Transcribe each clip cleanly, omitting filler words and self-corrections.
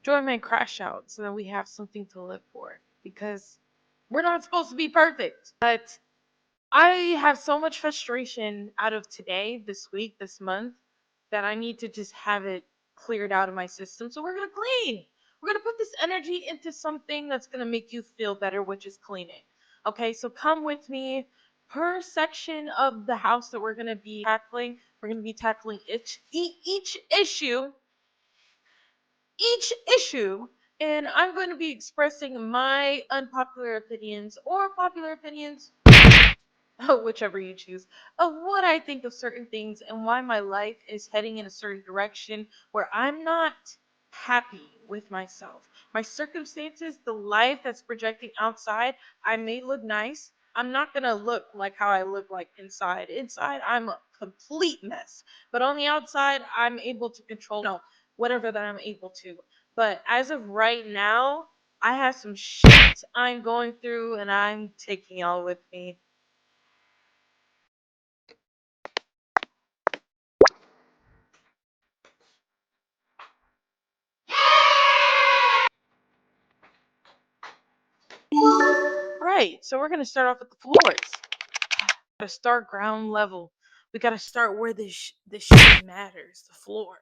Joy may crash out so that we have something to live for. Because we're not supposed to be perfect. But I have so much frustration out of today, this week, this month, that I need to just have it cleared out of my system. So we're going to clean. We're going to put this energy into something that's going to make you feel better, which is cleaning. Okay, so come with me. Per section of the house that we're going to be tackling each issue, and I'm going to be expressing my unpopular opinions or popular opinions, whichever you choose, of what I think of certain things and why my life is heading in a certain direction where I'm not happy with myself. My circumstances, the life that's projecting outside, I may look nice. I'm not gonna look like how I look like inside. Inside, I'm a complete mess. But on the outside, I'm able to control, whatever that I'm able to. But as of right now, I have some shit I'm going through and I'm taking y'all with me. Right, so we're gonna start off with the floors. Gotta start ground level. We gotta start where this shit matters. The floor.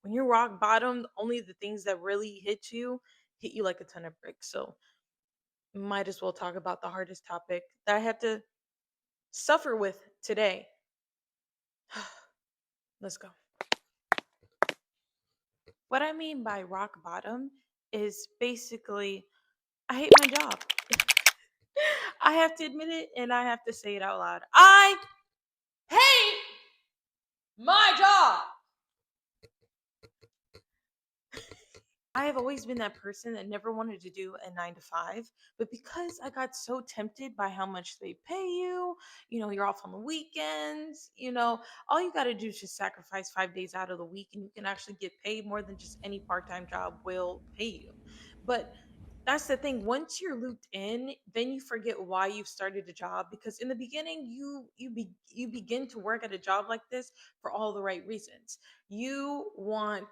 When you're rock bottom, only the things that really hit you like a ton of bricks. So might as well talk about the hardest topic that I had to suffer with today. Let's go. What I mean by rock bottom is basically I hate my job. I have to admit it and I have to say it out loud. I hate my job. I have always been that person that never wanted to do a 9 to 5, but because I got so tempted by how much they pay you, you're off on the weekends, all you got to do is just sacrifice 5 days out of the week and you can actually get paid more than just any part time job will pay you. But that's the thing. Once you're looped in, then you forget why you started a job because in the beginning you begin to work at a job like this for all the right reasons. You want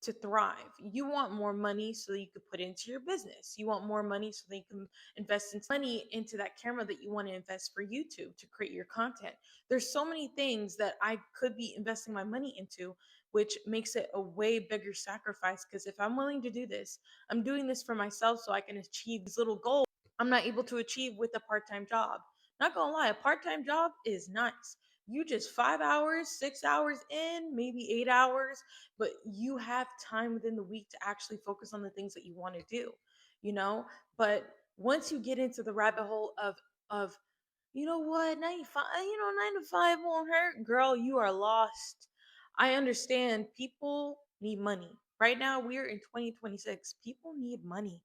to thrive. You want more money so that you could put into your business. You want more money so that you can invest in money into that camera that you want to invest for YouTube to create your content. There's so many things that I could be investing my money into, which makes it a way bigger sacrifice because if I'm willing to do this, I'm doing this for myself so I can achieve these little goals I'm not able to achieve with a part-time job. Not gonna lie, a part-time job is nice. You just 5 hours, 6 hours in, maybe 8 hours, but you have time within the week to actually focus on the things that you want to do, you know? But once you get into the rabbit hole of you know what, 95, 9 to 5 won't hurt, girl, you are lost. I understand people need money. Right now, we're in 2026. People need money.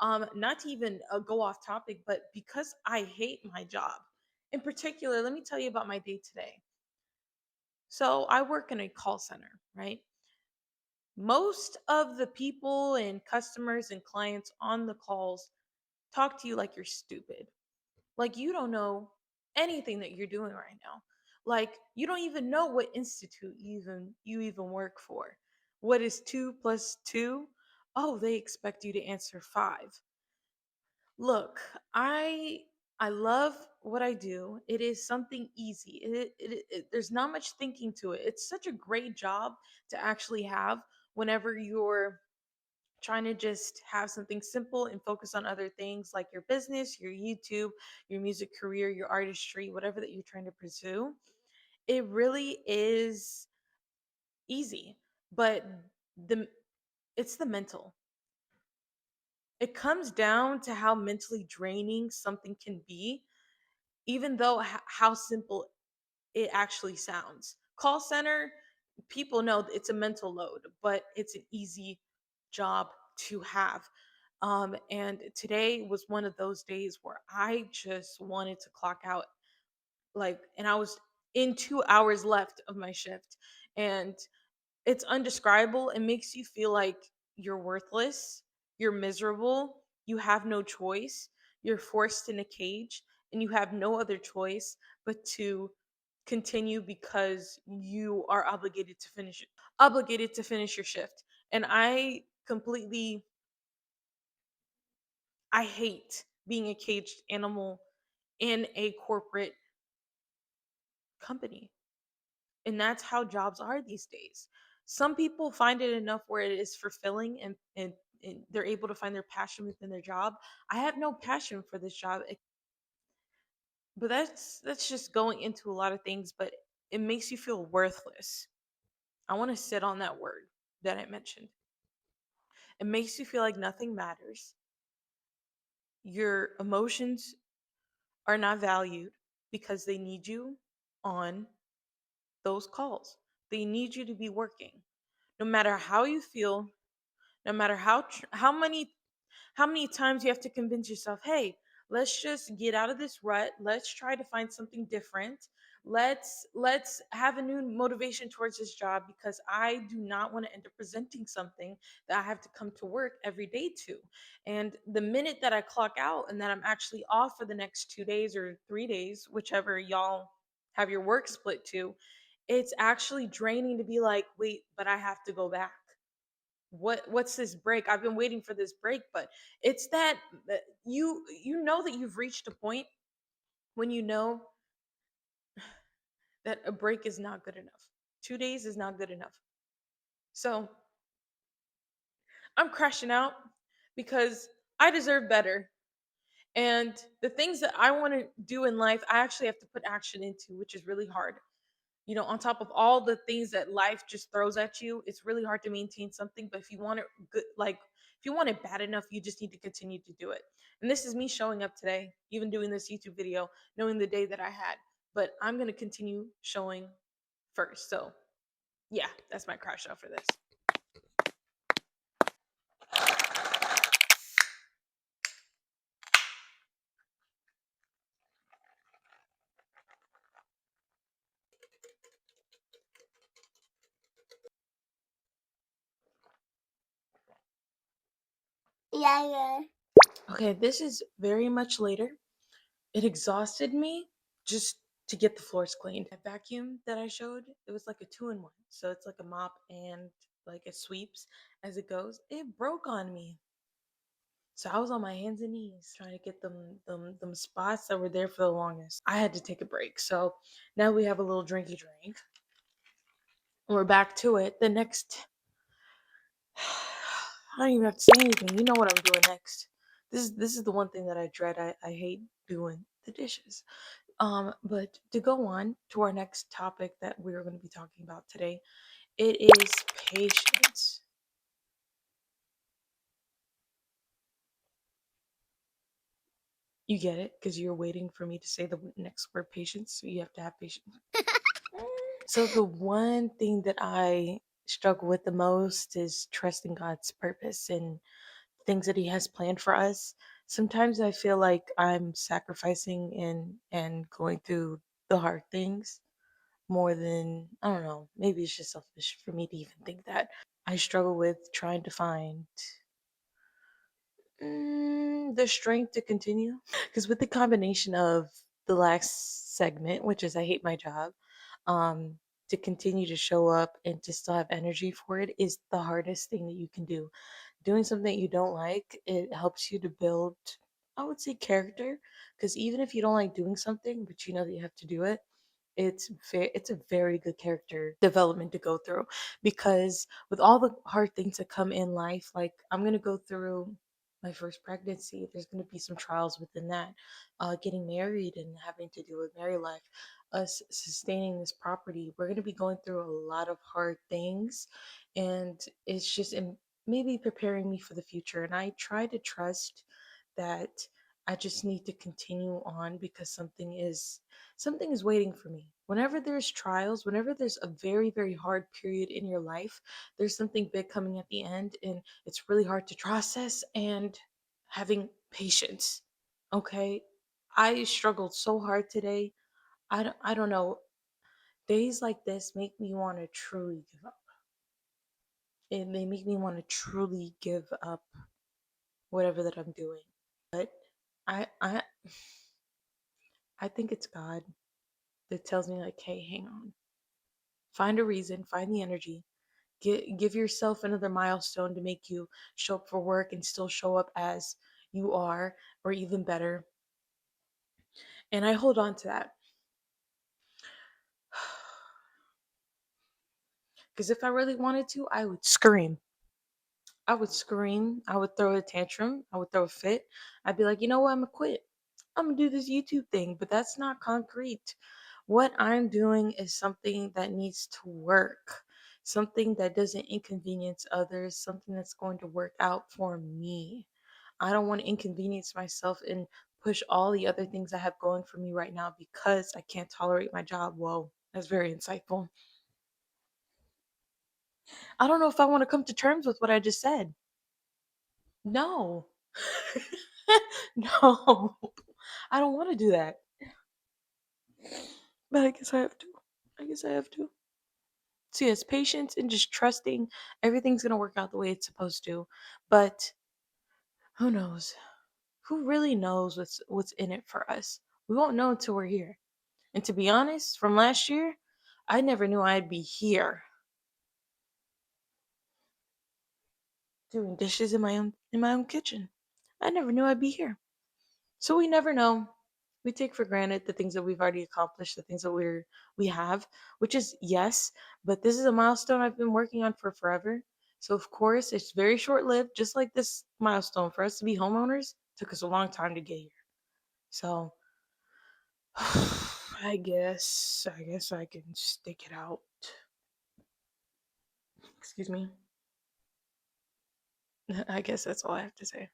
Not to even go off topic, but because I hate my job, in particular, let me tell you about my day today. So I work in a call center, right? Most of the people and customers and clients on the calls talk to you like you're stupid. Like you don't know anything that you're doing right now. Like you don't even know what institute you even work for. What is 2 plus 2? Oh, they expect you to answer 5. Look, I love what I do. It is something easy. There's not much thinking to it. It's such a great job to actually have whenever you're trying to just have something simple and focus on other things like your business, your YouTube, your music career, your artistry, whatever that you're trying to pursue. It really is easy, but the it's the mental. It comes down to how mentally draining something can be, even though how simple it actually sounds. Call center, people know it's a mental load, but it's an easy job to have. And today was one of those days where I just wanted to clock out, and I was in 2 hours left of my shift. And it's undescribable. It makes you feel like you're worthless, you're miserable, you have no choice, you're forced in a cage, and you have no other choice but to continue because you are obligated to finish your shift. And I completely, I hate being a caged animal in a corporate company. And that's how jobs are these days. Some people find it enough where it is fulfilling, and they're able to find their passion within their job. I have no passion for this job, but that's just going into a lot of things, but it makes you feel worthless. I want to sit on that word that I mentioned. It makes you feel like nothing matters. Your emotions are not valued because they need you on those calls. They need you to be working. No matter how you feel, no matter how many times you have to convince yourself, hey, let's just get out of this rut, let's try to find something different, let's have a new motivation towards this job, because I do not want to end up presenting something that I have to come to work every day to. And the minute that I clock out and that I'm actually off for the next 2 days or 3 days, whichever y'all have your work split to, it's actually draining to be like, wait, but I have to go back. What's this break? I've been waiting for this break. But it's that you know that you've reached a point when you know that a break is not good enough. 2 days is not good enough. So I'm crashing out because I deserve better. And the things that I want to do in life, I actually have to put action into, which is really hard. On top of all the things that life just throws at you, it's really hard to maintain something. But if you want it good, like if you want it bad enough, you just need to continue to do it. And this is me showing up today, even doing this YouTube video, knowing the day that I had. But I'm going to continue showing first. So, yeah, that's my crash out for this. Yeah. Okay, this is very much later. It exhausted me just to get the floors cleaned. That vacuum that I showed, it was like a two-in-one. So it's like a mop and like it sweeps as it goes. It broke on me. So I was on my hands and knees trying to get them spots that were there for the longest. I had to take a break. So now we have a little drinky drink. And we're back to it. The next I don't even have to say anything. You know what I'm doing next. This is the one thing that I dread. I hate doing the dishes. But to go on to our next topic that we're going to be talking about today, it is patience. You get it? Because you're waiting for me to say the next word, patience. So you have to have patience. So the one thing that I struggle with the most is trusting God's purpose and things that He has planned for us. Sometimes I feel like I'm sacrificing and going through the hard things more than, I don't know, maybe it's just selfish for me to even think that. I struggle with trying to find the strength to continue. Because with the combination of the last segment, which is I hate my job, um, to continue to show up and to still have energy for it is the hardest thing that you can do. Doing something you don't like, it helps you to build, I would say, character. Because even if you don't like doing something, but you know that you have to do it, it's a very good character development to go through, because with all the hard things that come in life, like I'm gonna go through my first pregnancy, there's gonna be some trials within that, getting married and having to deal with married life, us sustaining this property, we're gonna be going through a lot of hard things, and it's just maybe preparing me for the future. And I try to trust that I just need to continue on because something is waiting for me. Whenever there's trials, whenever there's a very, very hard period in your life, there's something big coming at the end, and it's really hard to process. And having patience, okay? I struggled so hard today. I don't know. Days like this make me want to truly give up. They make me want to truly give up whatever that I'm doing. But I I I think it's God that tells me like, hey, hang on. Find a reason, find the energy, Give yourself another milestone to make you show up for work and still show up as you are, or even better. And I hold on to that. Because if I really wanted to, I would scream. I would scream. I would throw a tantrum. I would throw a fit. I'd be like, you know what? I'm going to quit. I'm going to do this YouTube thing. But that's not concrete. What I'm doing is something that needs to work, something that doesn't inconvenience others, something that's going to work out for me. I don't want to inconvenience myself and push all the other things I have going for me right now because I can't tolerate my job. Whoa, that's very insightful. I don't know if I want to come to terms with what I just said. No. No. I don't want to do that. But I guess I have to. I guess I have to. So yes, patience and just trusting everything's gonna work out the way it's supposed to. But who knows? Who really knows what's in it for us? We won't know until we're here. And to be honest, from last year, I never knew I'd be here doing dishes in my own kitchen. I never knew I'd be here. So we never know. We take for granted the things that we've already accomplished, the things that we have, which is yes, but this is a milestone I've been working on for forever. So of course, it's very short-lived, just like this milestone for us to be homeowners took us a long time to get here. So I guess I can stick it out. Excuse me. I guess that's all I have to say.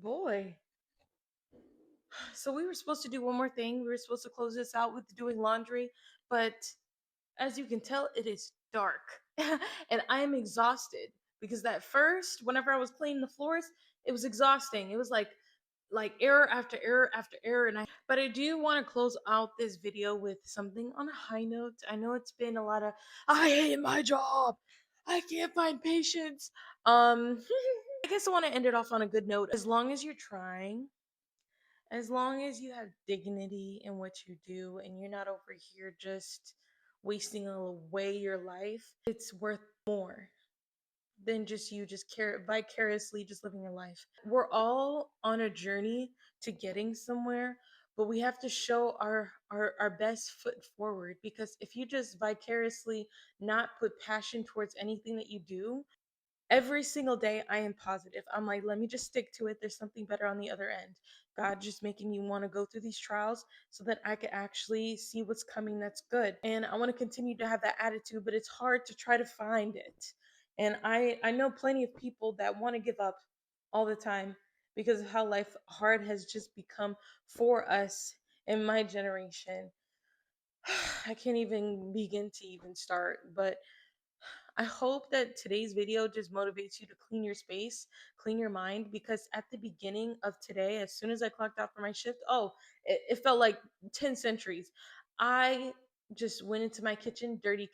Boy. So we were supposed to do one more thing. We were supposed to close this out with doing laundry, but as you can tell, it is dark. And I am exhausted because that first, whenever I was cleaning the floors, it was exhausting. It was like error after error after error. But I do want to close out this video with something on a high note. I know it's been a lot of I hate my job. I can't find patience. I guess I want to end it off on a good note. As long as you're trying, as long as you have dignity in what you do and you're not over here just wasting away your life, it's worth more than just you just vicariously just living your life. We're all on a journey to getting somewhere, but we have to show our best foot forward, because if you just vicariously not put passion towards anything that you do, every single day I am positive. I'm like, let me just stick to it. There's something better on the other end. God just making me want to go through these trials so that I could actually see what's coming that's good. And I want to continue to have that attitude, but it's hard to try to find it. And I know plenty of people that want to give up all the time because of how life hard has just become for us in my generation. I can't even begin to even start, but I hope that today's video just motivates you to clean your space, clean your mind, because at the beginning of today, as soon as I clocked out for my shift, oh, it felt like 10 centuries. I just went into my kitchen, dirty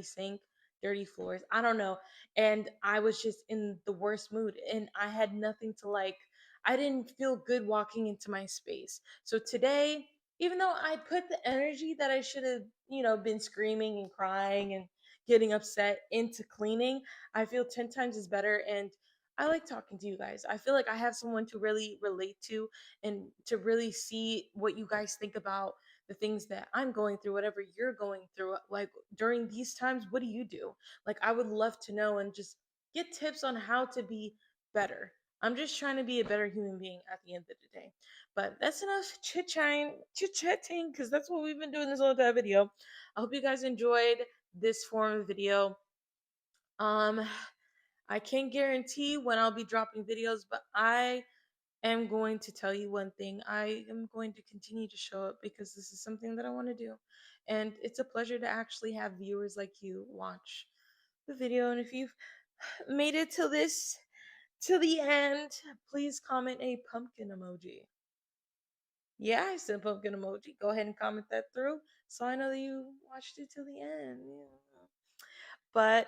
sink, dirty floors. I don't know. And I was just in the worst mood and I had nothing to like. I didn't feel good walking into my space. So today, even though I put the energy that I should have, been screaming and crying and getting upset into cleaning, I feel 10 times is better. And I like talking to you guys. I feel like I have someone to really relate to and to really see what you guys think about the things that I'm going through, whatever you're going through. Like during these times, what do you do? Like, I would love to know and just get tips on how to be better. I'm just trying to be a better human being at the end of the day. But that's enough chit chatting, because that's what we've been doing this whole entire video. I hope you guys enjoyed this form of video. Um, I can't guarantee when I'll be dropping videos, but I am going to tell you one thing. I am going to continue to show up because this is something that I want to do. And it's a pleasure to actually have viewers like you watch the video. And if you've made it till the end, please comment a pumpkin emoji. Yeah, I said pumpkin emoji. Go ahead and comment that through so I know that you watched it till the end. Yeah. But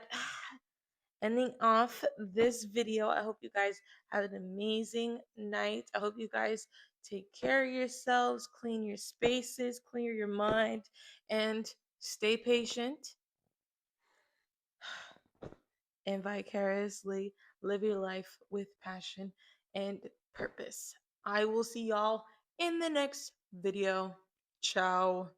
ending off this video. I hope you guys have an amazing night. I hope you guys take care of yourselves, clean your spaces, clear your mind, and stay patient and vicariously live your life with passion and purpose. I will see y'all in the next video. Ciao.